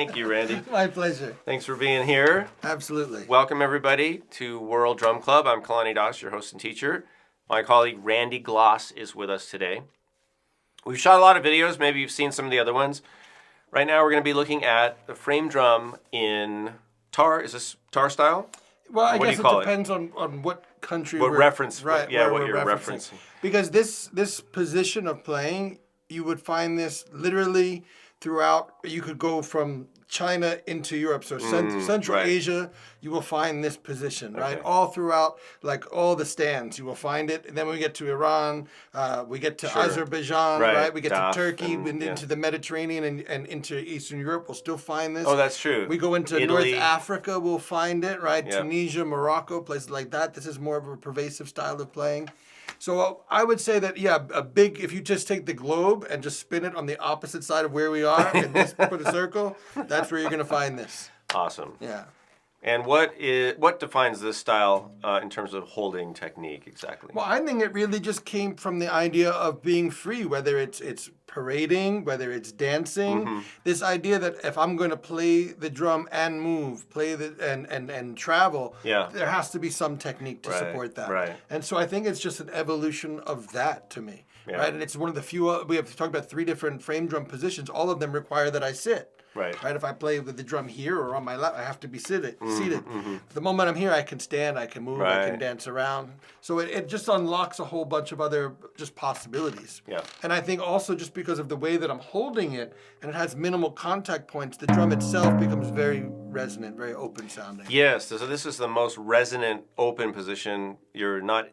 Thank you, Randy. My pleasure. Thanks for being here. Absolutely. Welcome, everybody, to World Drum Club. I'm Kalani, your host and teacher. My colleague, Randy Gloss, is with us today. We've shot a lot of videos. Maybe you've seen some of the other ones. Right now, we're going to be looking at the frame drum in tar. Is this tar style? Well, I guess it depends on what country what we're reference, right, yeah, what we're you're referencing. referencing. Because this position of playing, you would find this literally throughout. You could go from China into Europe, so Central right. Asia, you will find this position, right? Okay. All throughout, like all the stands, you will find it. And then when we get to Iran, we get to Azerbaijan, right? We get to Turkey, and into the Mediterranean and into Eastern Europe, we'll still find this. Oh, that's true. We go into Italy. North Africa, we'll find it, right? Yep. Tunisia, Morocco, places like that. This is more of a pervasive style of playing. So I would say that, yeah, if you just take the globe and just spin it on the opposite side of where we are and just put a circle, that's where you're going to find this. Awesome. Yeah. And what defines this style in terms of holding technique exactly? Well, I think it really just came from the idea of being free, whether it's parading, whether it's dancing. Mm-hmm. This idea that if I'm going to play the drum and move, and travel, there has to be some technique to support that. Right. And so I think it's just an evolution of that to me. Yeah. Right. And it's one of the few. We have to talk about 3 different frame drum positions. All of them require that I sit. Right. If I play with the drum here or on my lap, I have to be seated. Mm-hmm. The moment I'm here, I can stand, I can move, I can dance around. So it just unlocks a whole bunch of other just possibilities. Yeah. And I think also just because of the way that I'm holding it, and it has minimal contact points, the drum itself becomes very resonant, very open sounding. Yes. So this is the most resonant open position. You're not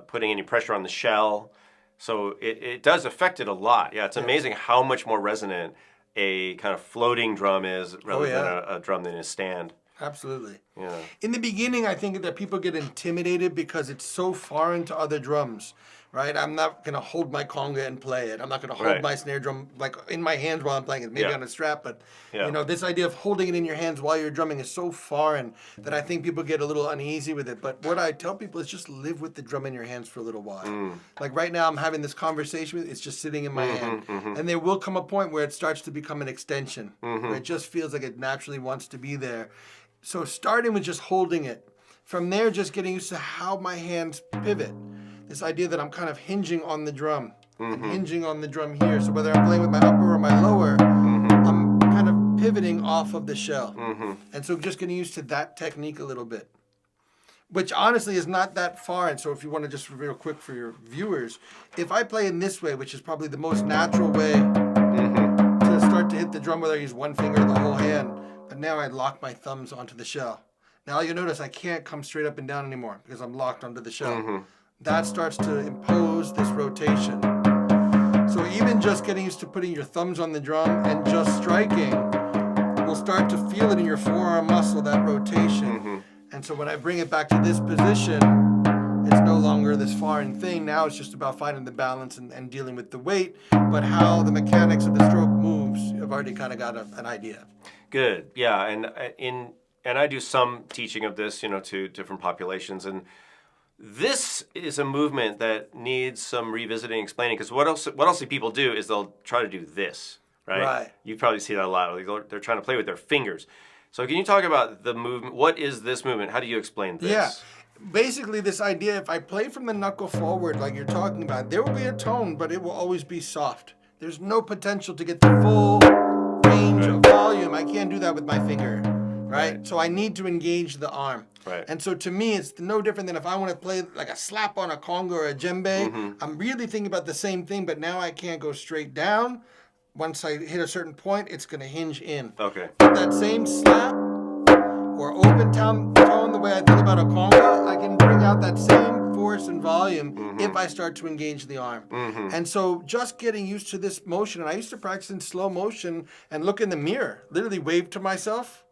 putting any pressure on the shell. So it does affect it a lot. Yeah. It's amazing how much more resonant a kind of floating drum is rather than a drum that is stand. Absolutely. Yeah. In the beginning, I think that people get intimidated because it's so foreign to other drums, right? I'm not going to hold my conga and play it. I'm not going to hold my snare drum like in my hands while I'm playing it, maybe on a strap. But, this idea of holding it in your hands while you're drumming is so foreign that I think people get a little uneasy with it. But what I tell people is just live with the drum in your hands for a little while. Like right now, I'm having this conversation with it. It's just sitting in my hand. And there will come a point where it starts to become an extension, where it just feels like it naturally wants to be there. So starting with just holding it, from there just getting used to how my hands pivot. This idea that I'm kind of hinging on the drum, and hinging on the drum here. So whether I'm playing with my upper or my lower, I'm kind of pivoting off of the shell. And so just getting used to that technique a little bit, which honestly is not that far. And so if you want to just real quick for your viewers, if I play in this way, which is probably the most natural way to start to hit the drum, whether I use one finger or the whole hand, but now I lock my thumbs onto the shell. Now you'll notice I can't come straight up and down anymore because I'm locked onto the shell. That starts to impose this rotation. So even just getting used to putting your thumbs on the drum and just striking will start to feel it in your forearm muscle, that rotation. And so when I bring it back to this position, it's no longer this foreign thing. Now it's just about finding the balance and dealing with the weight, but how the mechanics of the stroke moves, I've already kind of got an idea. Good, yeah, and I do some teaching of this, to different populations, and this is a movement that needs some revisiting, explaining. Because what else do people do is they'll try to do this, right? Right. You probably see that a lot. They're trying to play with their fingers. So can you talk about the movement? What is this movement? How do you explain this? Yeah. Basically, this idea, if I play from the knuckle forward like you're talking about, there will be a tone, but it will always be soft. There's no potential to get the full range of volume. I can't do that with my finger, right? So I need to engage the arm. Right. And so to me, it's no different than if I want to play like a slap on a conga or a djembe. I'm really thinking about the same thing, but now I can't go straight down. Once I hit a certain point, it's going to hinge in. Okay. But that same slap or open tone, the way I think about a conga, I can bring out that same force and volume if I start to engage the arm. And so just getting used to this motion, and I used to practice in slow motion and look in the mirror, literally wave to myself,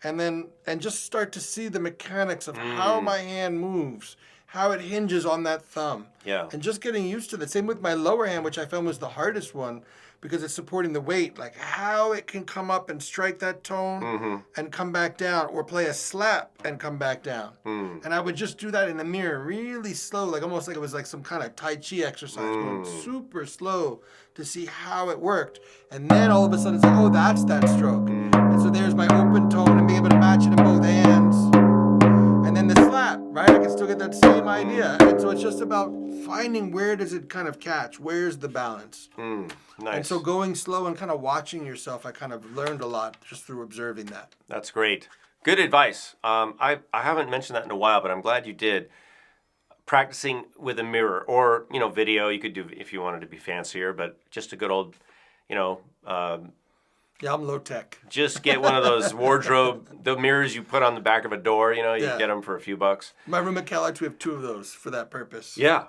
and just start to see the mechanics of how my hand moves, how it hinges on that thumb. Yeah. And just getting used to that. Same with my lower hand, which I found was the hardest one. because it's supporting the weight, like how it can come up and strike that tone and come back down, or play a slap and come back down. And I would just do that in the mirror really slow, like almost like it was like some kind of Tai Chi exercise, going super slow to see how it worked. And then all of a sudden it's like, oh, that's that stroke. And so there's my open tone and being able to match it in both hands. And then the slap, right? I can still get that same idea. And so it's just about finding where does it kind of catch? Where's the balance? Nice. And so going slow and kind of watching yourself, I kind of learned a lot just through observing that. That's great. Good advice. I haven't mentioned that in a while, but I'm glad you did. Practicing with a mirror or, video, you could do if you wanted to be fancier, but just a good old, Yeah, I'm low tech. just get one of those the mirrors you put on the back of a door, you get them for a few bucks. My room at CalArts, we have 2 of those for that purpose. Yeah.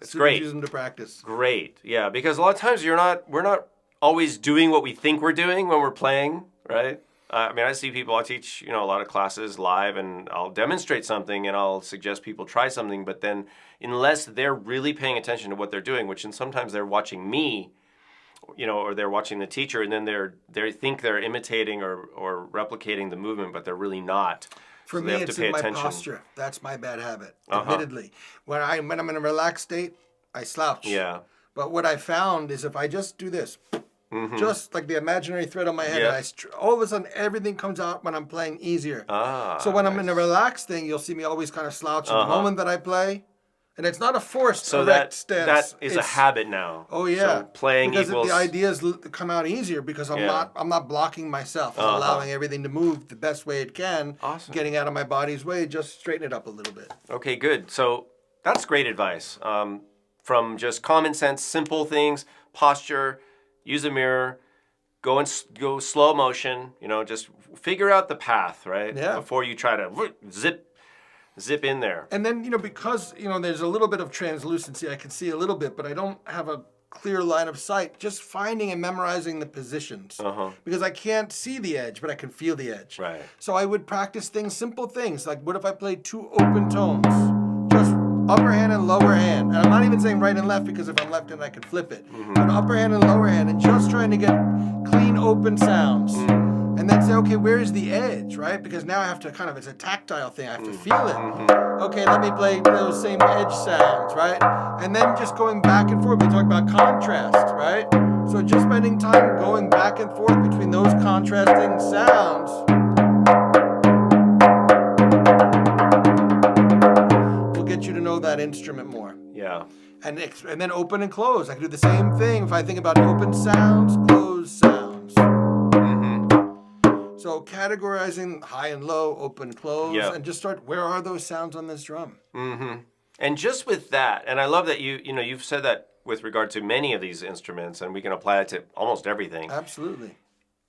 It's great. Use them to practice. Great. Yeah, because a lot of times we're not always doing what we think we're doing when we're playing, right? I see people, I teach, a lot of classes live, and I'll demonstrate something and I'll suggest people try something, but then unless they're really paying attention to what they're doing, which sometimes they're watching me, or they're watching the teacher, and then they think they're imitating or replicating the movement, but they're really not. For so me, they have it's to pay in my attention. posture. That's my bad habit, admittedly. When I'm in a relaxed state, I slouch. Yeah. But what I found is if I just do this, just like the imaginary thread on my head, Yeah. and all of a sudden everything comes out when I'm playing easier. So when I'm in a Nice. relaxed thing, you'll see me always kind of slouch the moment that I play. And it's not a forced So erect that stance. is a habit now. Oh yeah, So playing because equals the ideas come out easier because I'm not blocking myself. I'm allowing everything to move the best way it can. Awesome. Getting out of my body's way, just straighten it up a little bit. Okay, good. So that's great advice. From just common sense, simple things, posture, use a mirror, go slow motion. Just figure out the path, right? Yeah. Before you try to zip in there. And then, because, there's a little bit of translucency, I can see a little bit, but I don't have a clear line of sight, just finding and memorizing the positions. Because I can't see the edge, but I can feel the edge. Right. So I would practice simple things, like what if I played 2 open tones? Just upper hand and lower hand. And I'm not even saying right and left, because if I'm left-handed, I can flip it. But upper hand and lower hand, and just trying to get clean open sounds. And then say, okay, where's the edge, right? Because now I have to it's a tactile thing. I have to feel it. Okay, let me play those same edge sounds, right? And then just going back and forth. We talk about contrast, right? So just spending time going back and forth between those contrasting sounds will get you to know that instrument more. Yeah. And then open and close. I can do the same thing if I think about open sounds, closed sounds. So categorizing high and low, open, close, and just start, where are those sounds on this drum? And just with that, and I love that you've said that with regard to many of these instruments, and we can apply it to almost everything. Absolutely.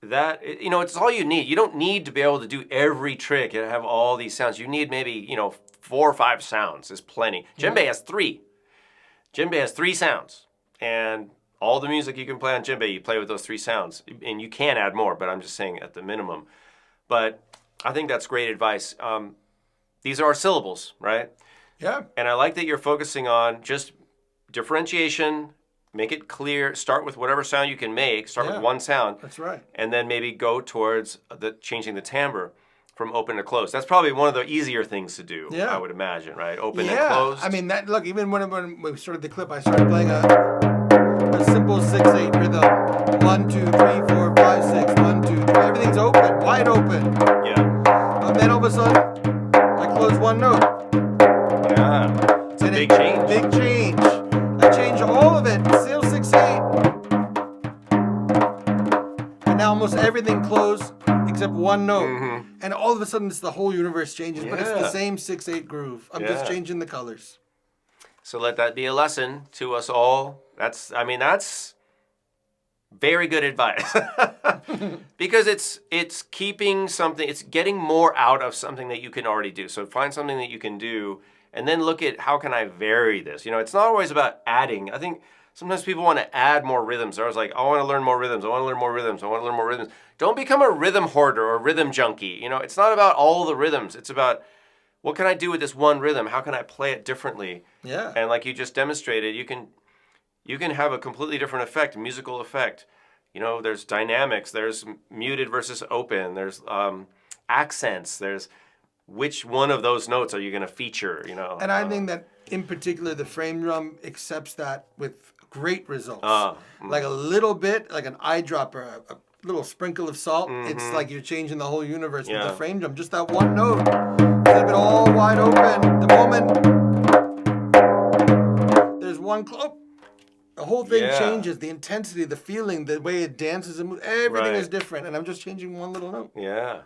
That, it's all you need. You don't need to be able to do every trick and have all these sounds. You need maybe, 4 or 5 sounds is plenty. Djembe has 3. Djembe has 3 sounds. And all the music you can play on djembe, you play with those 3 sounds. And you can add more, but I'm just saying at the minimum. But I think that's great advice. These are our syllables, right? Yeah. And I like that you're focusing on just differentiation, make it clear, start with whatever sound you can make, start with one sound. That's right. And then maybe go towards changing the timbre from open to closed. That's probably one of the easier things to do, I would imagine, right? Open and closed. I mean, look, even when we started the clip, I started playing a simple 6/8 rhythm. 1, 2, 3, 4, 5, 6, 1, 2, 3. Everything's open, wide open. Yeah. And then all of a sudden, I close one note. Yeah. It's a big change. Big change. I change all of it. Still 6/8. And now almost everything closed except one note. And all of a sudden, it's the whole universe changes, but it's the same 6/8 groove. I'm just changing the colors. So let that be a lesson to us all. That's very good advice. Because it's keeping something, it's getting more out of something that you can already do. So find something that you can do and then look at how can I vary this. It's not always about adding. I think sometimes people want to add more rhythms. They're always like, I want to learn more rhythms. I want to learn more rhythms. I want to learn more rhythms. Don't become a rhythm hoarder or rhythm junkie. It's not about all the rhythms. It's about what can I do with this one rhythm? How can I play it differently? Yeah. And like you just demonstrated, you can you can have a completely different effect, musical effect. You know, there's dynamics, there's muted versus open, there's accents, there's which one of those notes are you going to feature, you know? And I think that in particular, the frame drum accepts that with great results. Like a little bit, like an eyedropper, a little sprinkle of salt. It's like you're changing the whole universe with the frame drum. Just that one note, leave it all wide open. The moment there's one the whole thing changes. The intensity, the feeling, the way it dances and moves, everything is different. And I'm just changing one little note. Yeah.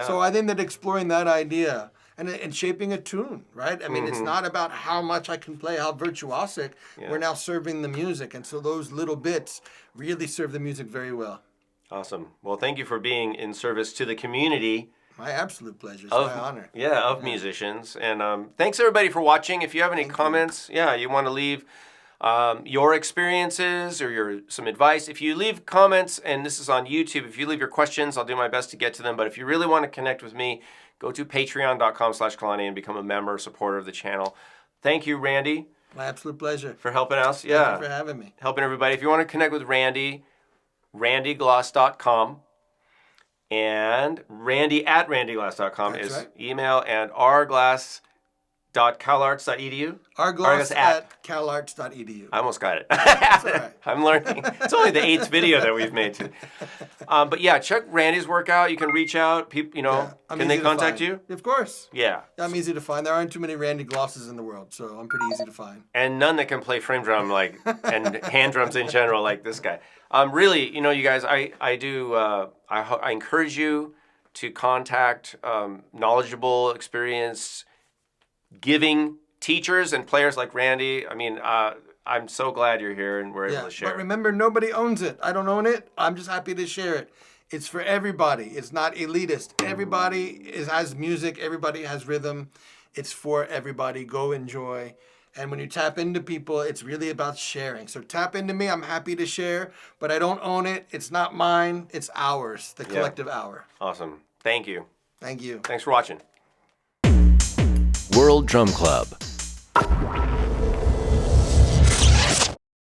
So I think that exploring that idea and shaping a tune, right? I mean, it's not about how much I can play, how virtuosic. We're now serving the music. And so those little bits really serve the music very well. Awesome. Well, thank you for being in service to the community. My absolute pleasure. It's my honor. Yeah, of musicians. And thanks, everybody, for watching. If you have any comments, you want to leave your experiences or some advice. If you leave comments, and this is on YouTube, if you leave your questions, I'll do my best to get to them. But if you really want to connect with me, go to patreon.com/Kalani and become a member, supporter of the channel. Thank you, Randy. My absolute pleasure. For helping us. Thank you for having me. Helping everybody. If you want to connect with Randy, randygloss.com. And randy@randyglass.com is email, and rglass.calarts.edu. rglass@calarts.edu. I almost got it. That's all right. I'm learning. It's only the 8th video that we've made. But yeah, check Randy's work out. You can reach out. People, can they contact you? Of course. Yeah. I'm easy to find. There aren't too many Randy Glosses in the world, so I'm pretty easy to find. And none that can play frame drum and hand drums in general like this guy. Really, you guys, I encourage you to contact knowledgeable, experienced, giving teachers and players like Randy. I mean, I'm so glad you're here and we're able to share. But remember, nobody owns it. I don't own it. I'm just happy to share it. It's for everybody. It's not elitist. Everybody has music. Everybody has rhythm. It's for everybody. Go enjoy. And when you tap into people, it's really about sharing. So tap into me. I'm happy to share, but I don't own it. It's not mine. It's ours, the collective hour. Awesome. Thank you. Thank you. Thanks for watching. World Drum Club.